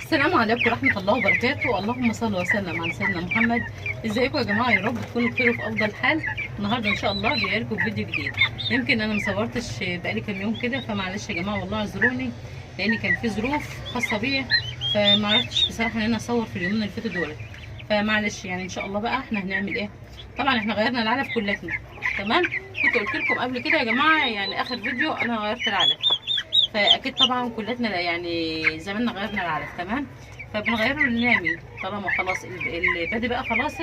السلام عليكم ورحمة الله وبركاته. اللهم صل وسلم على سيدنا محمد. ازيكم يا جماعة؟ يا رب تكونوا بخير وفي أفضل حال. النهاردة إن شاء الله جاية لكم فيديو جديد. يمكن أنا مصورتش بقالي كام يوم كده، فمعلش يا جماعة والله اعذروني، لأن كان في ظروف خاصة بيا، فما عرفتش بصراحة إن أنا أصور في اليومين اللي فاتوا دول. فمعلش يعني إن شاء الله بقى إحنا هنعمل إيه. طبعا إحنا غيرنا العلف كلتنا، تمام. كنت قلت لكم قبل كده يا جماعة، يعني آخر فيديو أنا غيرت العلف، فاكيد طبعا كلتنا يعني زماننا غيرنا العلف، تمام. فبنغيره للنامي طالما خلاص البادي بقى خلاص.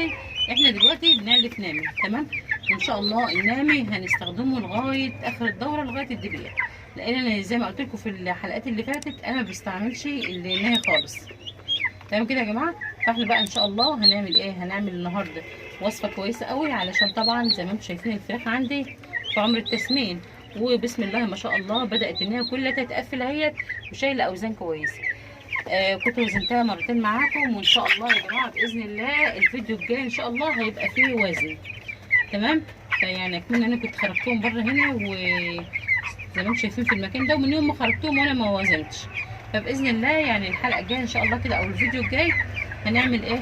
احنا دلوقتي بنعلف نامي، تمام. وان شاء الله النامي هنستخدمه لغايه اخر الدوره لغايه الدبيع، لان انا زي ما قلت لكم في الحلقات اللي فاتت انا ما بستعملش النهي خالص، تمام كده يا جماعه. فاحنا بقى ان شاء الله هنعمل ايه؟ هنعمل النهارده وصفه كويسه قوي، علشان طبعا زي ما انتم شايفين الفراخ عندي في عمر التسمين، وبسم الله ما شاء الله بدات ان هي كلها تتقفل اهيت وشايله اوزان كويسه. كنت وزنتها مرتين معاكم، وان شاء الله يا جماعه باذن الله الفيديو الجاي ان شاء الله هيبقى فيه وزن، تمام. فيعني اكمن انا كنت خرجتهم بره هنا، وزي ما انتم شايفين في المكان ده، ومن يوم ما خرجتهم وانا ما وزنتش. فباذن الله يعني الحلقه الجايه ان شاء الله كده او الفيديو الجاي هنعمل ايه؟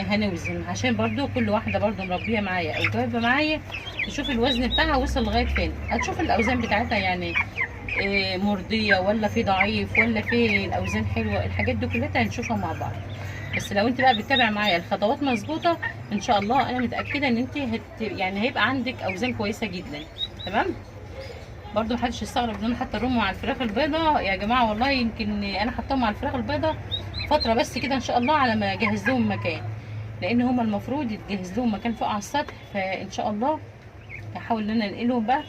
هنوزن، عشان برضو كل واحده برضو مربيه معايا او جايبه معايا تشوف الوزن بتاعها وصل لغايه فين، هتشوف الاوزان بتاعتها يعني مرضيه ولا في ضعيف ولا في الاوزان حلوه. الحاجات دي كلها هنشوفها مع بعض. بس لو انت بقى بتتابع معايا الخطوات مظبوطه، ان شاء الله انا متاكده ان انت يعني هيبقى عندك اوزان كويسه جدا، تمام. برضو محدش يستغرب ان انا حاطه الروم مع الفراخ البيضاء يا جماعه، والله يمكن انا حطاهم مع الفراخ البيضاء فتره بس كده ان شاء الله على ما اجهز لهم مكان، لان هما المفروض يتجهز لهم مكان فوق على السطح. فان شاء الله هحاول ان انا انقلهم بقى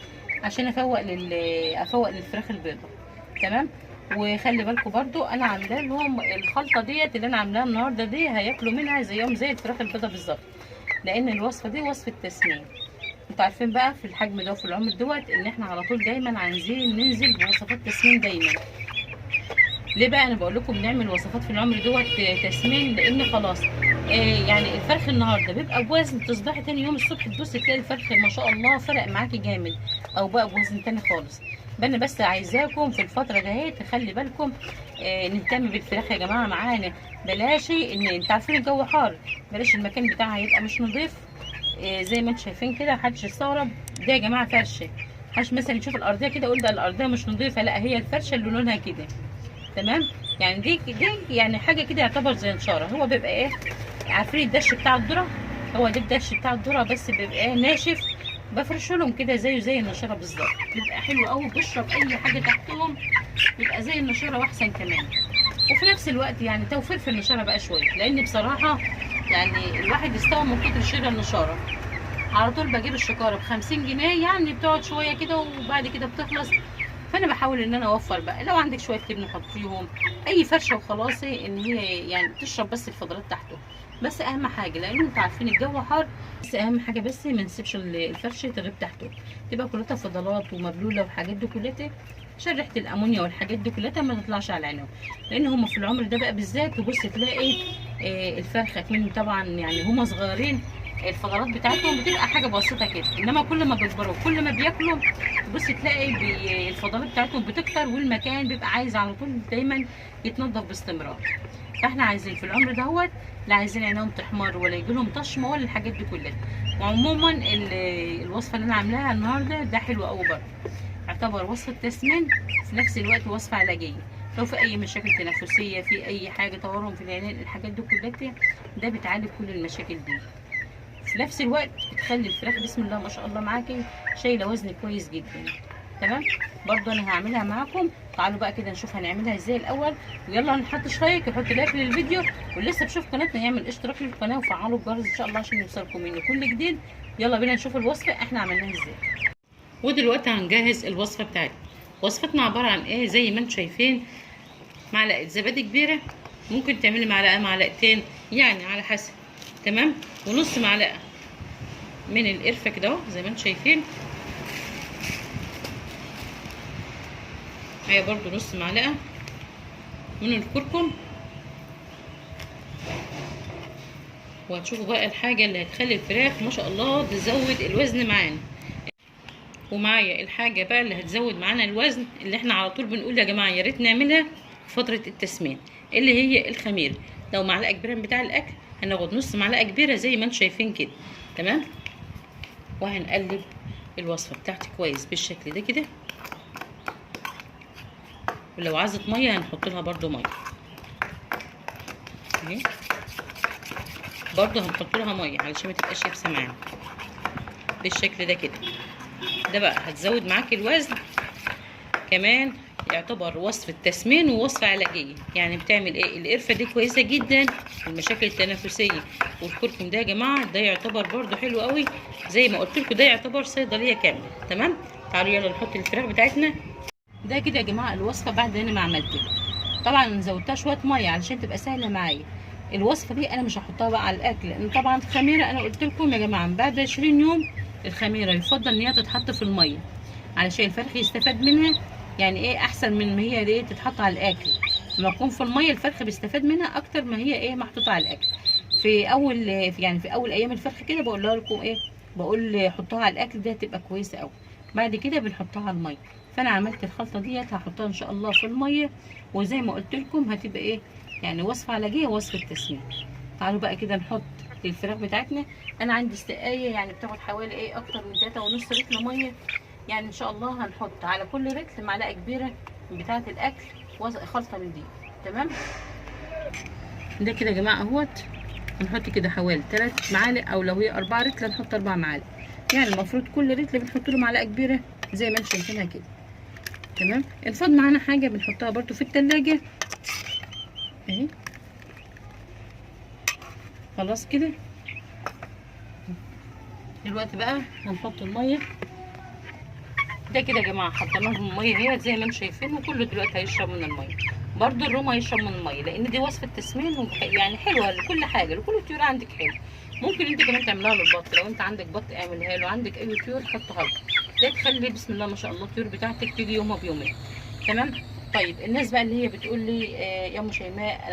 عشان افوق للفراخ البيضاء، تمام. وخلي بالكم برضو انا عامله لهم الخلطه ديت اللي انا عاملاها النهارده دي، هياكلوا منها زيهم زي الفراخ البيضاء بالظبط، لان الوصفه دي وصفه تسمين. انتوا عارفين بقى في الحجم ده وفي العمر دوت ان احنا على طول دايما عايزين ننزل بوصفات تسمين دايما. ليه بقى انا بقول لكم بنعمل وصفات في العمر دوت تسمين؟ لان خلاص يعني الفرخ النهارده بيبقى بوزن، تصبحي تاني يوم الصبح تبصي تلاقي الفرخ ما شاء الله فرق معاكي جامد، او بقى بوزن تاني خالص. انا بس عايزاكم في الفتره دهيت تخلي بالكم، نهتم بالفراخ يا جماعه معانا. بلاش ان انت عارفين الجو حار، بلاش المكان بتاعها يبقى مش نظيف. زي ما انتم شايفين كده، محدش يستغرب ده يا جماعه فرشه. محدش مثلا يشوف الارضيه كده يقول ده الارضيه مش نظيفه، لا هي الفرشه اللي لونها كده، تمام. يعني دي يعني حاجه كده يعتبر زي نشاره. هو بيبقى ايه؟ عارفين الدش بتاع الذره؟ هو ده الدش بتاع الذره، بس بيبقى ايه؟ ناشف. بفرشه لهم كده زيه زي النشاره بالظبط، بيبقى حلو قوي. بشرب اي حاجه تحتهم بيبقى زي النشاره واحسن كمان. وفي نفس الوقت يعني توفير في النشاره بقى شويه، لان بصراحه يعني الواحد يستوى من كتر شراء النشاره. على طول بجيب الشكاره ب50 جنيه، يعني بتقعد شويه كده وبعد كده بتخلص. فانا بحاول ان انا اوفر بقى، لو عندك شويه تبن حطيهم، اي فرشه وخلاص، ان هي يعني تشرب بس الفضلات تحته. بس اهم حاجه، لان انتوا عارفين الجو حار، بس اهم حاجه بس ما نسيبش الفرشه تغيب تحته، تبقى كلها فضلات ومبلوله والحاجات دي كلها، عشان ريحه الامونيا والحاجات دي كلها ما تطلعش على عينهم. لان هم في العمر ده بقى بالذات تبص تلاقي الفرخه كمان طبعا يعني هم صغيرين، الفقرات بتاعتهم بتبقى حاجه بسيطه كده، انما كل ما بيكبروا كل ما بياكلوا تبص تلاقي الفضلات بتاعتهم بتكتر، والمكان بيبقى عايز على طول دايما يتنضف باستمرار. فاحنا عايزين في العمر دهوت لا عايزين عينهم تحمر ولا يجي لهم طشمه ولا الحاجات دي كلها. وعموما الوصفه اللي انا عاملاها النهارده ده حلو قوي برضه، يعتبر وصفه تسمين في نفس الوقت وصفه علاجيه. لو في اي مشاكل تنفسيه، في اي حاجه تورم في العينين، الحاجات دي كلها ده بتعالج كل المشاكل دي. في نفس الوقت بتخلي الفراخ بسم الله ما شاء الله معاكي شايله وزن كويس جدا، تمام. برضو انا هعملها معاكم. تعالوا بقى كده نشوف هنعملها ازاي الاول. ويلا نحطش لايك يحط لايك للفيديو، واللي لسه بشوف قناتنا يعمل اشتراك للقناه وفعلوا الجرس ان شاء الله عشان يوصلكم مني كل جديد. يلا بينا نشوف الوصفه احنا عملناها ازاي. ودلوقتي هنجهز الوصفه بتاعتنا. وصفتنا عباره عن ايه؟ زي ما انتم شايفين، معلقه زبادي كبيره، ممكن تعملي معلقه معلقتين يعني على حسب، تمام. ونص معلقه من القرفه كده اهو زي ما انتم شايفين، هي برضو نص معلقه من الكركم. وهتشوفوا بقى الحاجه اللي هتخلي الفراخ ما شاء الله تزود الوزن معانا. ومعايا الحاجه بقى اللي هتزود معانا الوزن، اللي احنا على طول بنقول يا جماعه يا ريت نعملها، فتره التسمين، اللي هي الخميره. لو معلقه كبيره من بتاع الاكل هناخد نص معلقه كبيره زي ما انتم شايفين كده. تمام. وهنقلب الوصفه بتاعتي كويس بالشكل ده كده. ولو عايزه ميه هنحط لها برده ميه اهي، برده هنحط لها ميه علشان ما تبقاش يابسه معانا بالشكل ده كده. ده بقى هتزود معاك الوزن كمان، يعتبر وصفة تسمين ووصفة علاجية. يعني بتعمل ايه؟ القرفة دي كويسة جدا في المشاكل التنفسية، والكركم ده يا جماعة ده يعتبر برضو حلو قوي، زي ما قلت لكم ده يعتبر صيدلية كاملة. تمام. تعالوا يلا نحط الفراخ بتاعتنا. ده كده يا جماعة الوصفة بعد انا ما عملتها. طبعا انا زودتها شوية مية علشان تبقى سهلة معايا. الوصفة دي انا مش هحطها بقى على الاكل، لان طبعا الخميرة انا قلت لكم يا جماعة بعد 20 يوم الخميرة يفضل ان هي تتحط في المية علشان الفرخ يستفاد منها. يعني ايه احسن من ما هي ايه تتحط على الاكل. لما تكون في الميه الفرخ بيستفاد منها اكتر ما هي ايه محطوطه على الاكل. في اول ايام الفرخ كده بقول لكم ايه، بقول حطوها على الاكل ده تبقى كويسه قوي. بعد كده بنحطها على الميه. فانا عملت الخلطه ديت هحطها ان شاء الله في الميه، وزي ما قلت لكم هتبقى ايه يعني وصفه علاجيه ووصفه تسمين. تعالوا بقى كده نحط الفراخ بتاعتنا. انا عندي استقايه يعني بتاخد حوالي ايه اكتر من 3.5 لتر ميه. يعني ان شاء الله هنحط على كل رتل معلقه كبيره من بتاعه الاكل خلطه من دي. تمام. ده كده يا جماعه اهوت. هنحط كده حوالي 3 معالق، او لو هي 4 رتل نحط 4 معالق. يعني المفروض كل رتل بنحط له معلقه كبيره زي ما انتم شايفينها كده. تمام. الفض معانا حاجه بنحطها برده في التلاجة اهي. خلاص كده. دلوقتي بقى هنحط الميه. ده كده يا جماعه حطينا لهم الميه اهي زي ما انتم شايفين، وكله دلوقتي هيشرب من الميه. برده الروم هيشرب من الميه، لان دي وصفه تسمين يعني حلوه لكل حاجه، لكل الطيور عندك حلو. ممكن انت كمان تعملها للبط، لو انت عندك بط اعملها له، عندك اي طيور حطها له. ده تخلي بسم الله ما شاء الله الطيور بتاعتك تيجي يومها بيومين. تمام. طيب الناس بقى اللي هي بتقول لي يا ام شيماء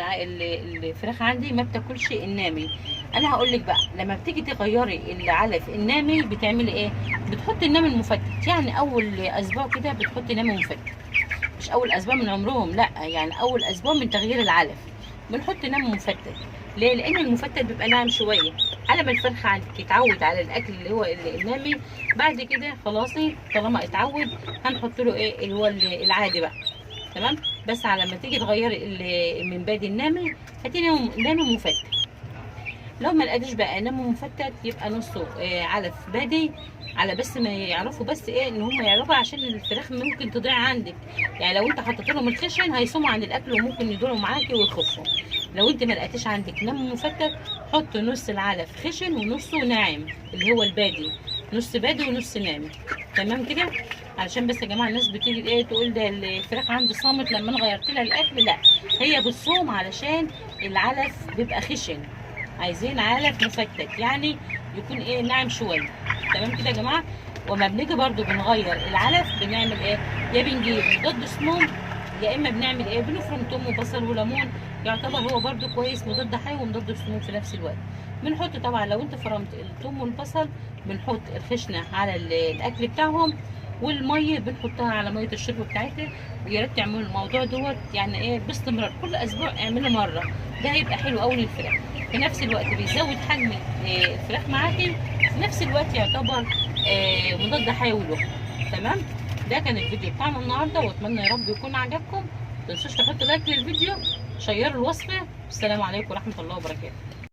الفراخ عندي ما بتاكلش النامي. انا هقول لك بقى لما بتيجي تغيري العلف النامي بتعملي ايه؟ بتحطي النامي المفتت. يعني اول اسبوع كده بتحطي نامي مفتت، مش اول اسبوع من عمرهم، لا يعني اول اسبوع من تغيير العلف بنحط نامي مفتت. ليه؟ لان المفتت بيبقى ناعم شويه. على ما الفرخ عندك يتعود على الاكل اللي هو النامي، بعد كده خلاصي طالما اتعود هنحط له ايه اللي هو العادي بقى. تمام. بس على ما تيجي تغيري من بادي النامي هاتي نامي مفتت. لو ما لقيتش بقى نامي مفتت يبقى نصه علف بادي، على بس ما يعرفوا بس ايه ان هم يعرفوا، عشان الفراخ ممكن تضيع عندك. يعني لو انت حطيت لهم الخشن هيصوموا عن الاكل وممكن يدوروا معاكي ويخفوا. لو انت ما لقيتيش عندك نامي مفتت حط نص العلف خشن ونصه ناعم اللي هو البادي، نص بادي ونص ناعم. تمام كده. علشان بس يا جماعه الناس بتيجي ايه تقول ده الفراخ عندي صامت لما انا غيرت لها الاكل. لا، هي بتصوم علشان العلف بيبقى خشن. عايزين علف مفتت يعني يكون ايه ناعم شويه. تمام كده يا جماعه. وما بنيجي برده بنغير العلف بنعمل ايه؟ يا بنجيب مضاد سموم، يا اما بنعمل ايه بنفرم توم وبصل وليمون، يعتبر هو برده كويس مضاد حيوي ومضاد سموم في نفس الوقت. بنحط طبعا لو انت فرمت الثوم والبصل بنحط الخشنه على الاكل بتاعهم، والميه بنحطها على ميه الشرب بتاعتها. ويا ريت تعملوا الموضوع دوت يعني ايه باستمرار، كل اسبوع اعملوا مره. ده هيبقى حلو قوي للفراخ، في نفس الوقت بيزود حجم الفراخ معاكي، في نفس الوقت يعتبر مضاد حيوي له. تمام. ده كان الفيديو بتاعنا النهارده، واتمنى يا رب يكون عجبكم. ما تنسوش تحطوا لايك للفيديو، شيروا الوصفه. السلام عليكم ورحمه الله وبركاته.